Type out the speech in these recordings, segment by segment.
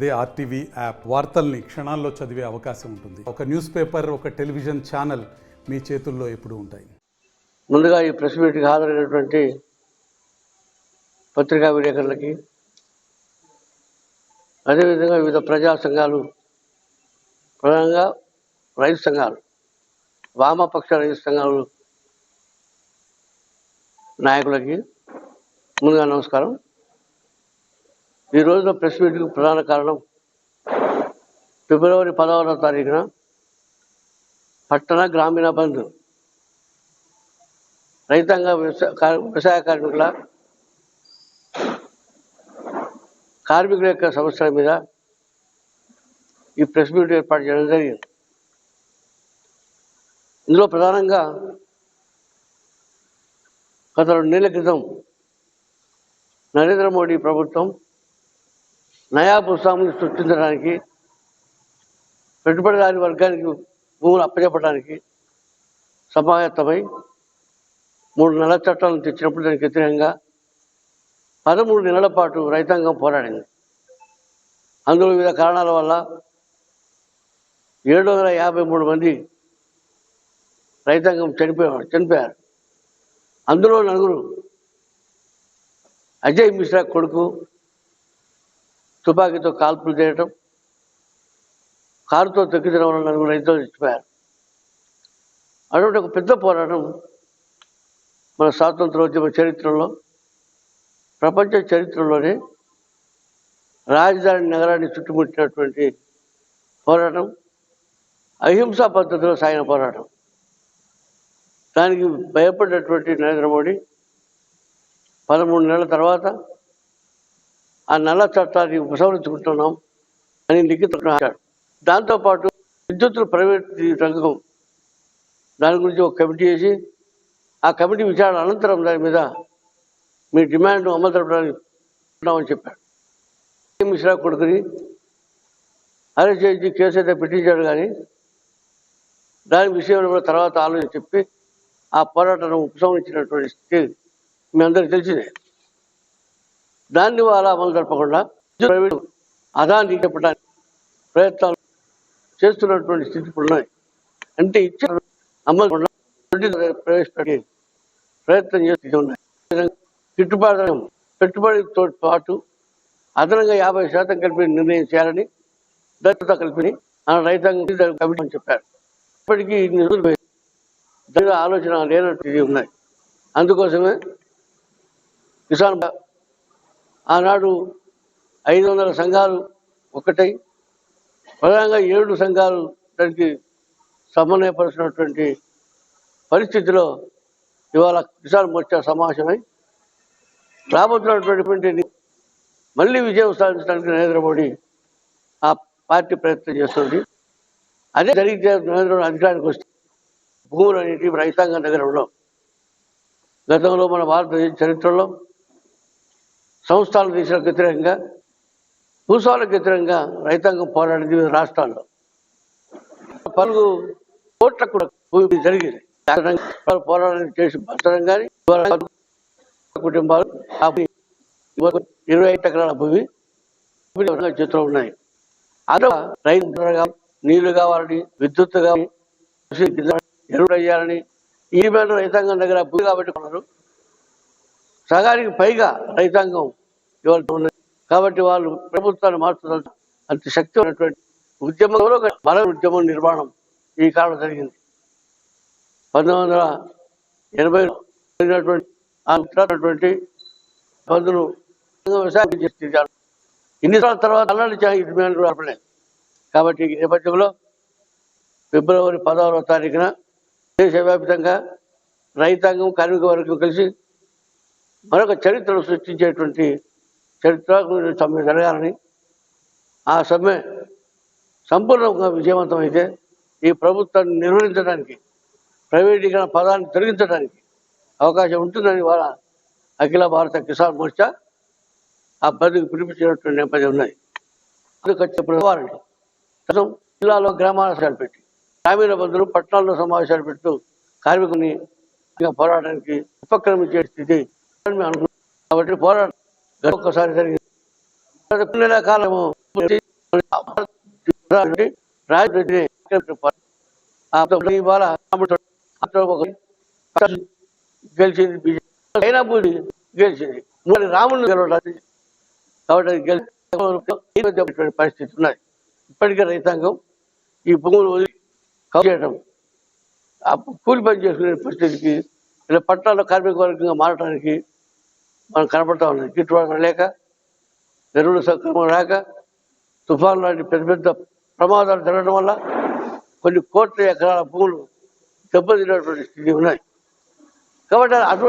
అదే RTV app వార్తల్ని క్షణాల్లో చదివే అవకాశం ఉంటుంది. ఒక న్యూస్ పేపర్, ఒక టెలివిజన్ ఛానల్ మీ చేతుల్లో ఎప్పుడూ ఉంటాయి. ముందుగా ఈ ప్రెస్ మీట్కి హాజరైనటువంటి పత్రికా విలేకరులకి, అదేవిధంగా వివిధ ప్రజా సంఘాలు, ప్రధానంగా రైతు సంఘాలు, వామపక్ష రైతు సంఘాలు నాయకులకి ముందుగా నమస్కారం. ఈ రోజున ప్రెస్ మీట్కి ప్రధాన కారణం ఫిబ్రవరి 16వ తారీఖున పట్టణ గ్రామీణ బంద్ రైతాంగ వ్యవసాయ కార్మికుల యొక్క సమస్యల మీద ఈ ప్రెస్ మీట్ ఏర్పాటు చేయడం జరిగింది. ఇందులో ప్రధానంగా గత 2 నెలల క్రితం నరేంద్ర మోడీ ప్రభుత్వం నయా భూస్వాములు సృష్టించడానికి, పెట్టుబడిదారి వర్గానికి భూములు అప్పచెప్పడానికి సమాయత్తమై 3 నెలల చట్టాలను తెచ్చినప్పుడు దానికి వ్యతిరేకంగా 13 నెలల పాటు రైతాంగం పోరాడింది. అందులో వివిధ కారణాల వల్ల 753 మంది రైతాంగం చనిపోయారు. అందులో 4 అజయ్ మిశ్రా కొడుకు తుపాకీతో కాల్పులు చేయటం, కారుతో తొక్కించడం వల్ల 4 రైతులు చచ్చిపోయారు. అటువంటి ఒక పెద్ద పోరాటం మన స్వాతంత్రోద్యమ చరిత్రలో, ప్రపంచ చరిత్రలోనే రాజధాని నగరాన్ని చుట్టుముట్టినటువంటి పోరాటం, అహింసా పద్ధతిలో సాగిన పోరాటం. దానికి భయపడినటువంటి నరేంద్ర మోడీ 13 నెలల తర్వాత ఆ నల్ల చట్టాన్ని ఉపసంహరించుకుంటున్నాం అని లిఖితం రాశాడు. దాంతోపాటు విద్యుత్తుల ప్రైవేట్ రంగం దాని గురించి ఒక కమిటీ వేసి, ఆ కమిటీ విచారణ అనంతరం దాని మీద మీ డిమాండ్ అమలు జరపడానికి చెప్పాడు. మిశ్రా కొడుకుని అరెస్ట్ చేసి కేసు అయితే పెట్టించాడు, కానీ దాని విషయంలో తర్వాత ఆలోచన చెప్పి ఆ పోరాటాన్ని ఉపసంహరించినటువంటి స్థితి మీ అందరికీ తెలిసిందే. దాన్ని వాళ్ళ అమలు జరపకుండా ప్రైవేట్ అదాన్ని చెప్పడానికి ప్రయత్నాలు చేస్తున్నటువంటి స్థితి ఇప్పుడు ఉన్నాయి. అంటే ఇచ్చిన అమలు ప్రవేశపెట్టి ప్రయత్నం చేస్తూ ఉన్నాయి. పెట్టుబడితో పాటు అదనంగా 50% కలిపి నిర్ణయం చేయాలని దత్తత కలిపి రైతాంగం కమిటీ అని చెప్పారు. ఇప్పటికీ దాని ఆలోచన లేనట్టు ఉన్నాయి. అందుకోసమే కిసాన్ ఆనాడు 500 సంఘాలు ఒకటై, ప్రధానంగా 7 సంఘాలు దానికి సమన్వయపరుచినటువంటి పరిస్థితిలో ఇవాళ కిసాన్ మోర్చా సమావేశమై రాబోతున్నటువంటి మళ్ళీ విజయం సాధించడానికి నరేంద్ర మోడీ ఆ పార్టీ ప్రయత్నం చేస్తుంది. అదే జరిగితే నరేంద్ర మోడీ అధికారానికి వస్తే భూములు అనేవి రైతాంగం దగ్గర ఉండవు. గతంలో మన భారతదేశ చరిత్రలో సంస్థాన దేశాలకు వ్యతిరేకంగా, భూస్వాములకు వ్యతిరేకంగా రైతాంగం పోరాడింది వివిధ రాష్ట్రాల్లో. 4 కోట్ల కూడా భూమి జరిగింది. పోరాటం చేసి భర్తడం కానీ కుటుంబాలు 25 ఎకరాల భూమి చేతులు ఉన్నాయి. అలా రైతు నీళ్లు కావాలని, విద్యుత్ కావాలి, ఎరువులు అయ్యాలని ఈ మీద రైతాంగం దగ్గర భూమి కాబట్టి కొన్నారు. సగానికి పైగా రైతాంగం ఇవాళ ఉన్నది. కాబట్టి వాళ్ళు ప్రభుత్వాన్ని మార్చుతారు. అంత శక్తి ఉన్నటువంటి ఉద్యమంలో బల ఉద్యమం నిర్మాణం ఈ కాలం జరిగింది. 1980లో జరిగినటువంటి బంధులు వ్యవసాయం చేస్తారు. ఇన్ని సంవత్సరాల తర్వాత అల్లడి డిమాండ్లు నడపలేదు. కాబట్టి ఈ నేపథ్యంలో ఫిబ్రవరి 16వ తారీఖున దేశవ్యాప్తంగా రైతాంగం, కార్మిక వర్గం కలిసి మరొక చరిత్రను సృష్టించేటువంటి చరిత్ర సమ్మె జరగాలని, ఆ సమ్మె సంపూర్ణంగా విజయవంతం అయితే ఈ ప్రభుత్వాన్ని నిర్వహించడానికి, ప్రైవేటీకరణ పదాన్ని తొలగించడానికి అవకాశం ఉంటుందని వాళ్ళ అఖిల భారత కిసాన్ మోర్చా ఆ బంద్కు పిలిపించినటువంటి నేపథ్యం ఉన్నాయి. జిల్లాలో గ్రామాలు పెట్టి, గ్రామీణ బంధువులు పట్టణాల్లో సమావేశాలు పెడుతూ కార్మికుని పోరాటానికి ఉపక్రమించే స్థితి అనుకుంటున్నాం. కాబట్టి పోరాటం ఒక్కసారి జరిగింది. 2 నెలల కాలము రాజరెడ్డి ఇవాళ గెలిచింది బీజేపీ, చైనాపూడి గెలిచింది, మరి రాములు గెలవడానికి. కాబట్టి అది గెలిచే పరిస్థితి ఉన్నది. ఇప్పటికే రైతాంగం ఈ భూములు వదిలి కౌలు చేయడం, ఆ కూలి పని చేసుకునే పరిస్థితికి, ఇలా పట్టణాల్లో కార్మిక వర్గంగా మారడానికి మనం కనపడతా ఉన్నది. గిట్టుబాటు లేక, ఎరువులు సక్రమం రాక, తుఫాను లాంటి పెద్ద పెద్ద ప్రమాదాలు జరగడం వల్ల కొన్ని కోట్ల ఎకరాల భూములు దెబ్బతిన్నటువంటి స్థితి ఉన్నాయి. కాబట్టి అటువంటి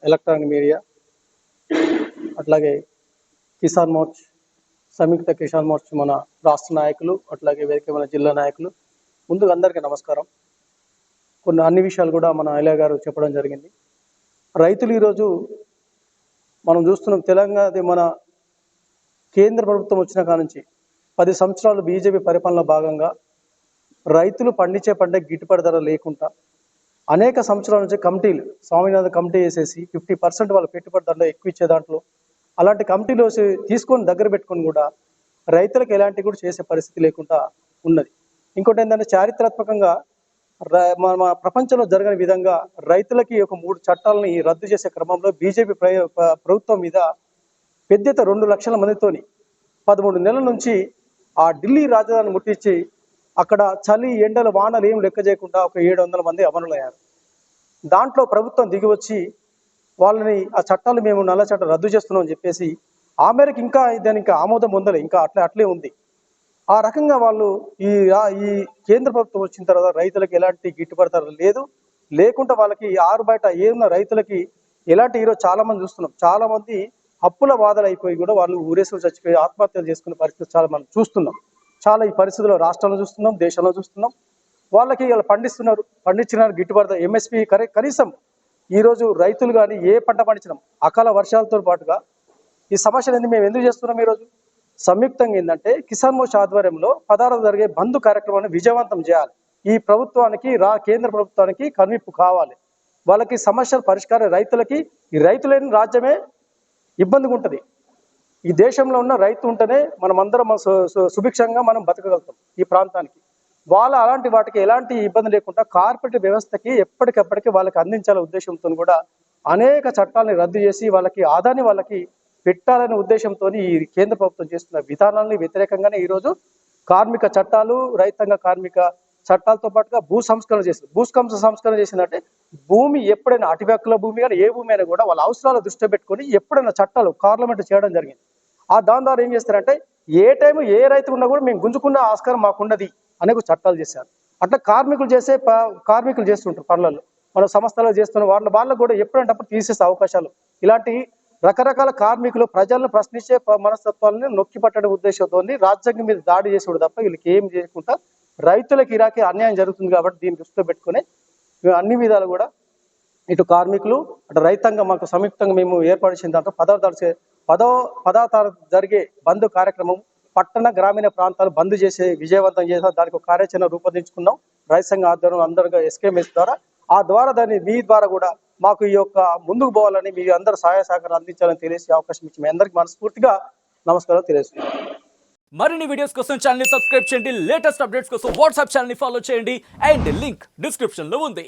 ఎలక్ట్రానిక్ మీడియా, అట్లాగే కిసాన్ మోర్చ్, సంయుక్త కిసాన్ మోర్చ్ మన రాష్ట్ర నాయకులు, అట్లాగే వేదిక మన జిల్లా నాయకులు, ముందుగా అందరికీ నమస్కారం. అన్ని విషయాలు కూడా మన ఐలయ్య గారు చెప్పడం జరిగింది. రైతులు ఈరోజు మనం చూస్తున్నాం, తెలంగాణ మన కేంద్ర ప్రభుత్వం వచ్చిన కాడ నుంచి 10 సంవత్సరాలు బీజేపీ పరిపాలన భాగంగా రైతులు పండించే పంట గిట్టుబాటు ధర లేకుండా అనేక సంవత్సరాల నుంచి కమిటీలు, స్వామినాథన్ కమిటీ వేసేసి 50% వాళ్ళ పెట్టుబడి ధరలో ఎక్కువ ఇచ్చే దాంట్లో అలాంటి కమిటీలు తీసుకొని దగ్గర పెట్టుకొని కూడా రైతులకు ఎలాంటి కూడా చేసే పరిస్థితి లేకుండా ఉన్నది. ఇంకోటి ఏంటంటే, చారిత్రాత్మకంగా మన ప్రపంచంలో జరగని విధంగా రైతులకి ఒక 3 చట్టాలని రద్దు చేసే క్రమంలో బీజేపీ ప్రభుత్వం మీద పెద్ద 2 లక్షల మందితోని 13 నెలల నుంచి ఆ ఢిల్లీ రాజధాని ముట్టించి అక్కడ చలి, ఎండలు, వానలు ఏం లెక్క చేయకుండా ఒక 700 మంది అమరులయ్యారు. దాంట్లో ప్రభుత్వం దిగివచ్చి వాళ్ళని ఆ చట్టాలు మేము నల్ల చట్టం రద్దు చేస్తున్నాం అని చెప్పేసి ఆ మేరకు ఇంకా దానికి ఆమోదం పొందలే, ఇంకా అట్లే ఉంది. ఆ రకంగా వాళ్ళు ఈ కేంద్ర ప్రభుత్వం వచ్చిన తర్వాత రైతులకు ఎలాంటి గిట్టుబాటు ధర లేకుండా వాళ్ళకి ఆరు బయట ఏమున్న రైతులకి ఎలాంటి ఈరోజు చాలా మంది చూస్తున్నాం, చాలా మంది అప్పుల బాధలు అయిపోయి కూడా వాళ్ళు ఊరేసులు చచ్చిపోయి ఆత్మహత్యలు చేసుకునే పరిస్థితి చాలా మనం చూస్తున్నాం. చాలా ఈ పరిస్థితుల్లో రాష్ట్రంలో చూస్తున్నాం, దేశంలో చూస్తున్నాం. వాళ్ళకి ఇలా పండించిన గిట్టుబాటు ఎంఎస్పి కనీసం ఈరోజు రైతులు కానీ ఏ పంట పండించడం అకాల వర్షాలతో పాటుగా ఈ సమస్యలు మేము ఎందుకు చేస్తున్నాం? ఈరోజు సంయుక్తంగా ఏంటంటే, కిసాన్ మోర్చా ఆధ్వర్యంలో 16 జరిగే బంద్ కార్యక్రమాన్ని విజయవంతం చేయాలి. ఈ ప్రభుత్వానికి కేంద్ర ప్రభుత్వానికి కనువిప్పు కావాలి. వాళ్ళకి సమస్యల పరిష్కారం, రైతులకి ఈ రైతులేని రాజ్యమే ఇబ్బందిగా ఉంటుంది. ఈ దేశంలో ఉన్న రైతు ఉంటేనే మనం అందరం సుభిక్షంగా మనం బతకగలుగుతాం ఈ ప్రాంతానికి. అలాంటి వాటికి ఎలాంటి ఇబ్బంది లేకుండా కార్పొరేట్ వ్యవస్థకి ఎప్పటికప్పటికి వాళ్ళకి అందించాలనే ఉద్దేశంతో కూడా అనేక చట్టాలను రద్దు చేసి వాళ్ళకి ఆదాన్ని వాళ్ళకి పెట్టాలనే ఉద్దేశంతో ఈ కేంద్ర ప్రభుత్వం చేస్తున్న విధానాన్ని వ్యతిరేకంగానే ఈరోజు కార్మిక చట్టాలు, రైతాంగ కార్మిక చట్టాలతో పాటుగా భూ సంస్కరణ చేసిందంటే, భూమి ఎప్పుడైనా అటు హక్కుల భూమి కానీ ఏ భూమి అయినా కూడా వాళ్ళ అవసరాలు దృష్టిలో పెట్టుకొని ఎప్పుడైనా చట్టాలు పార్లమెంట్ చేయడం జరిగింది. దాని ద్వారా ఏం చేస్తారంటే, ఏ టైం ఏ రైతు ఉన్నా కూడా మేము గుంజుకున్న ఆస్కారం మాకున్నది అనే చట్టాలు చేశారు. అట్లా కార్మికులు చేస్తుంటారు పనులలో, మన సంస్థలో చేస్తున్న వాళ్ళకు కూడా ఎప్పుడంటే అప్పుడు తీసేసే అవకాశాలు, ఇలాంటి రకరకాల కార్మికులు ప్రజలను ప్రశ్నించే మనస్తత్వాలను నొక్కి పట్టడం ఉద్దేశంతో రాజ్యాంగం మీద దాడి చేసేవాడు తప్ప వీళ్ళకి ఏం చేయకుండా రైతులకు ఇరాకే అన్యాయం జరుగుతుంది. కాబట్టి దీన్ని దృష్టిలో పెట్టుకుని అన్ని విధాలు కూడా ఇటు కార్మికులు అటు రైతాంగం మాకు సంయుక్తంగా మేము ఏర్పాటు చేసిన దాంట్లో 10వ తారీఖు జరిగే బంద్ కార్యక్రమం పట్టణ గ్రామీణ ప్రాంతాలు బంద్ చేసే విజయవంతం చేసాం. దానికి ఒక కార్యాచరణ రూపొందించుకున్నాం రైతు సంఘ ఆధ్వర్యంలో అందరిగా ఎస్కేఎంఎస్ ద్వారా. దాన్ని మీ ద్వారా కూడా మాకు ఈ యొక్క ముందుకు పోవాలని, మీ అందరూ సహాయ సహకారం అందించాలని తెలియజేసే అవకాశం ఇచ్చి మీ అందరికీ మనస్ఫూర్తిగా నమస్కారం తెలియజేస్తున్నాం. మరిన్ని వీడియోస్ కోసం ఛానల్ ని సబ్స్క్రైబ్ చేయండి, లేటెస్ట్ అప్డేట్స్ కోసం వాట్సాప్ ఛానల్ ని ఫాలో చేయండి అండ్ లింక్ డిస్క్రిప్షన్ లో ఉంది.